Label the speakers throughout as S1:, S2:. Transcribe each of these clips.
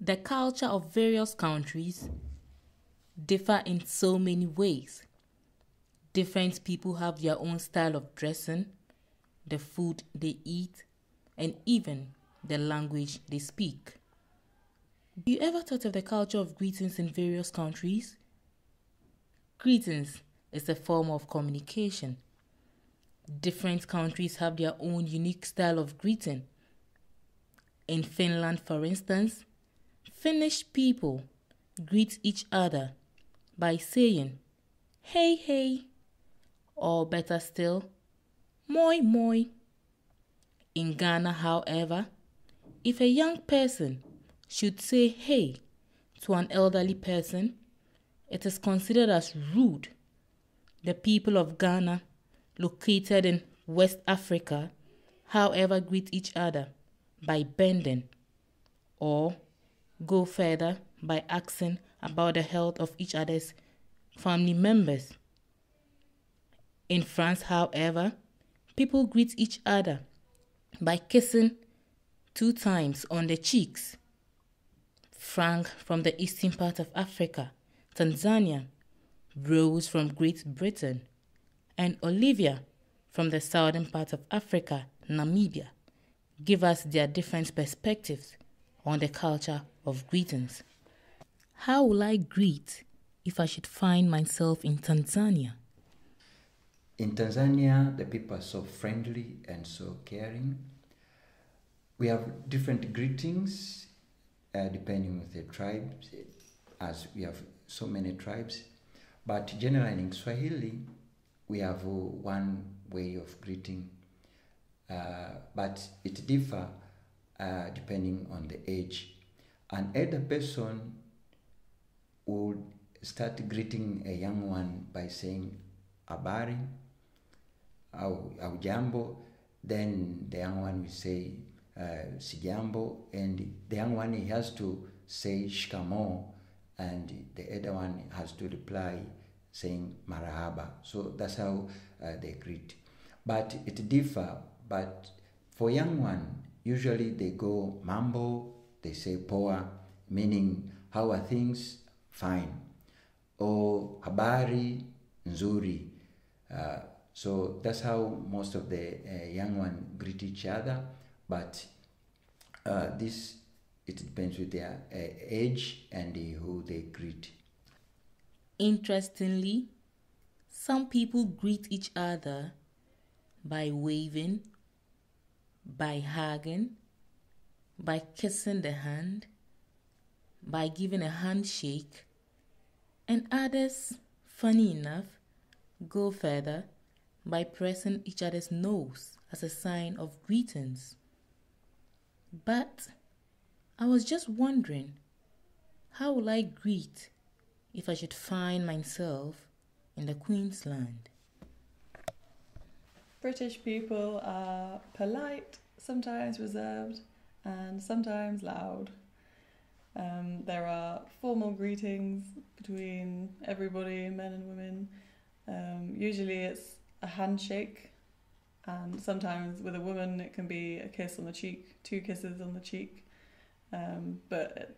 S1: The culture of various countries differ in so many ways. Different people have their own style of dressing, the food they eat, and even the language they speak. Do you ever thought of the culture of greetings in various countries? Greetings is a form of communication. Different countries have their own unique style of greeting. In Finland, for instance, Finnish people greet each other by saying, "Hey, hey," or better still, "Moi, moi." In Ghana, however, if a young person should say "hey" to an elderly person, it is considered as rude. The people of Ghana, located in West Africa, however, greet each other by bending, or go further by asking about the health of each other's family members. In France, however, people greet each other by kissing 2 times on the cheeks. Frank from the eastern part of Africa, Tanzania, Rose from Great Britain, and Olivia from the southern part of Africa, Namibia, give us their different perspectives on the culture of greetings. How will I greet if I should find myself in Tanzania?
S2: In Tanzania, the people are so friendly and so caring. We have different greetings depending on the tribes, as we have so many tribes. But generally in Swahili, we have one way of greeting, but it differs depending on the age. An elder person would start greeting a young one by saying "habari" au jambo. Then the young one will say "sijambo," and the young one, he has to say "shikamo," and the elder one has to reply saying "marahaba." So that's how they greet. But it differs. But for young one, usually they go mambo, they say poa, meaning how are things? Fine. Or habari nzuri. So that's how most of the young one greet each other. But it depends with their age and who they greet.
S1: Interestingly, some people greet each other by waving, by hugging, by kissing the hand, by giving a handshake, and others, funny enough, go further by pressing each other's nose as a sign of greetings. But I was just wondering, how will I greet if I should find myself in the Queensland?
S3: British people are polite, sometimes reserved, and sometimes loud. There are formal greetings between everybody, men and women. Usually it's a handshake, and sometimes with a woman it can be a kiss on the cheek, 2 kisses on the cheek. But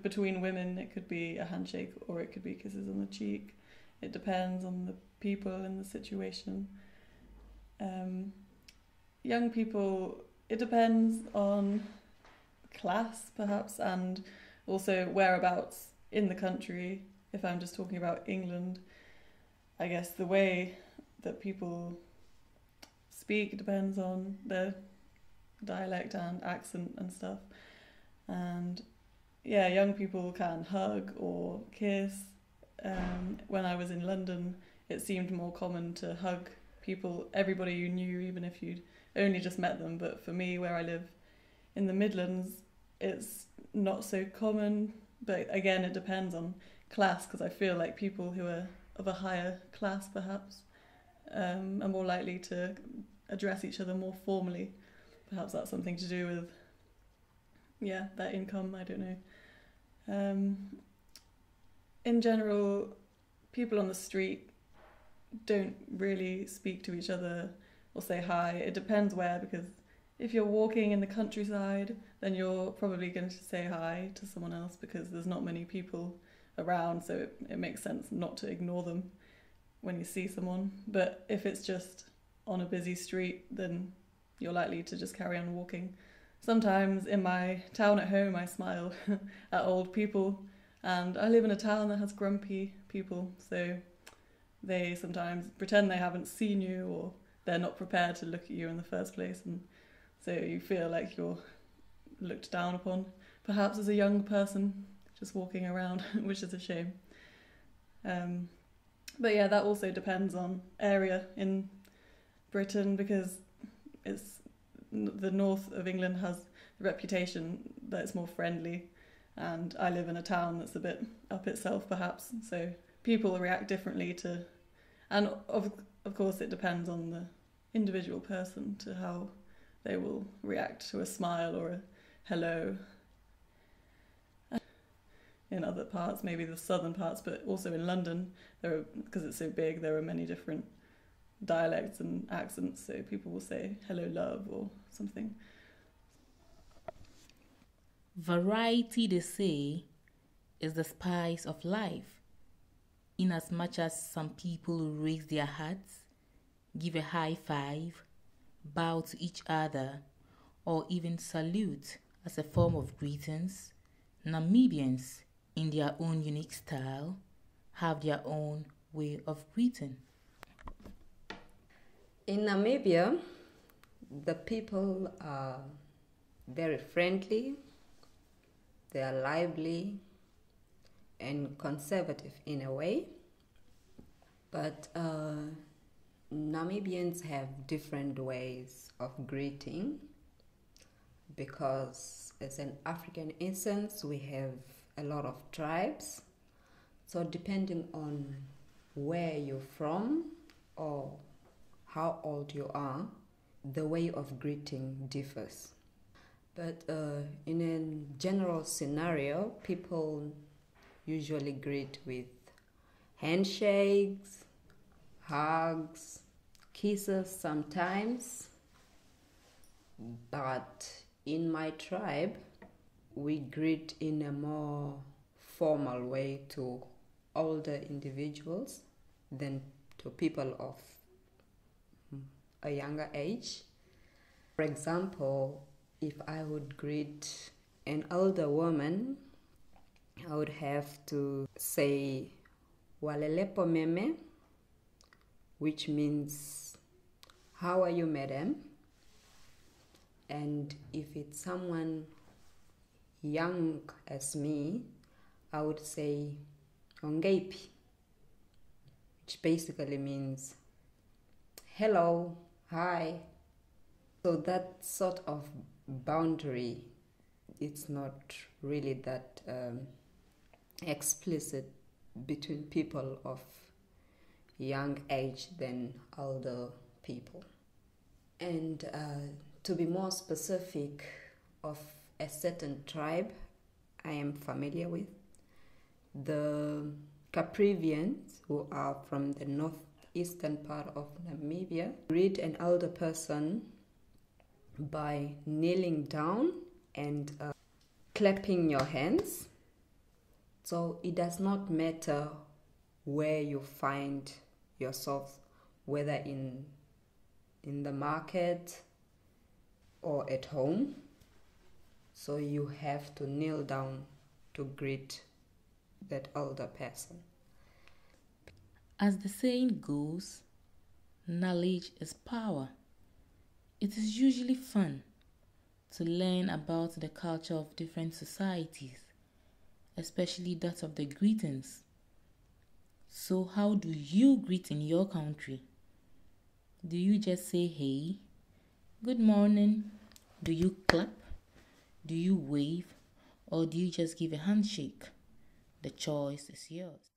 S3: between women it could be a handshake or it could be kisses on the cheek. It depends on the people and the situation. Young people, it depends on class perhaps, and also whereabouts in the country. If I'm just talking about England, I guess the way that people speak depends on their dialect and accent and stuff. And yeah, young people can hug or kiss. When I was in London, it seemed more common to hug people, everybody you knew, even if you'd only just met them. But for me, where I live in the Midlands, it's not so common. But again, it depends on class, because I feel like people who are of a higher class perhaps are more likely to address each other more formally. Perhaps that's something to do with their income, I don't know. In general, people on the street don't really speak to each other or say hi. It depends where, because if you're walking in the countryside, then you're probably going to say hi to someone else because there's not many people around, so it makes sense not to ignore them when you see someone. But if it's just on a busy street, then you're likely to just carry on walking. Sometimes in my town at home, I smile at old people, and I live in a town that has grumpy people, so they sometimes pretend they haven't seen you, or they're not prepared to look at you in the first place, and so you feel like you're looked down upon, perhaps as a young person just walking around, which is a shame. But yeah, that also depends on area in Britain, because it's the north of England has the reputation that it's more friendly, and I live in a town that's a bit up itself perhaps, so people react differently to, and of course it depends on the individual person to how they will react to a smile or a hello. In other parts, maybe the southern parts, but also in London, because it's so big, there are many different dialects and accents, so people will say hello love or something.
S1: Variety, they say, is the spice of life. In as much as some people raise their hats, give a high five, bow to each other, or even salute as a form of greetings, Namibians, in their own unique style, have their own way of greeting.
S4: In Namibia, the people are very friendly, they are lively and conservative in a way, but Namibians have different ways of greeting, because as an African instance, we have a lot of tribes. So depending on where you're from or how old you are, the way of greeting differs. But in a general scenario, people usually greet with handshakes, hugs, kisses sometimes. But in my tribe, we greet in a more formal way to older individuals than to people of a younger age. For example, if I would greet an older woman, I would have to say Walelepo meme, which means how are you, madam? And if it's someone young as me, I would say Ongeipi, which basically means hello, hi. So that sort of boundary, it's not really that explicit between people of young age than older people. And to be more specific of a certain tribe I am familiar with, the Caprivians, who are from the northeastern part of Namibia, greet an elder person by kneeling down and clapping your hands. So it does not matter where you find yourself, whether in the market or at home. So you have to kneel down to greet that older person.
S1: As the saying goes, knowledge is power. It is usually fun to learn about the culture of different societies, especially that of the greetings. So how do you greet in your country? Do you just say hey, good morning? Do you clap? Do you wave? Or do you just give a handshake? The choice is yours.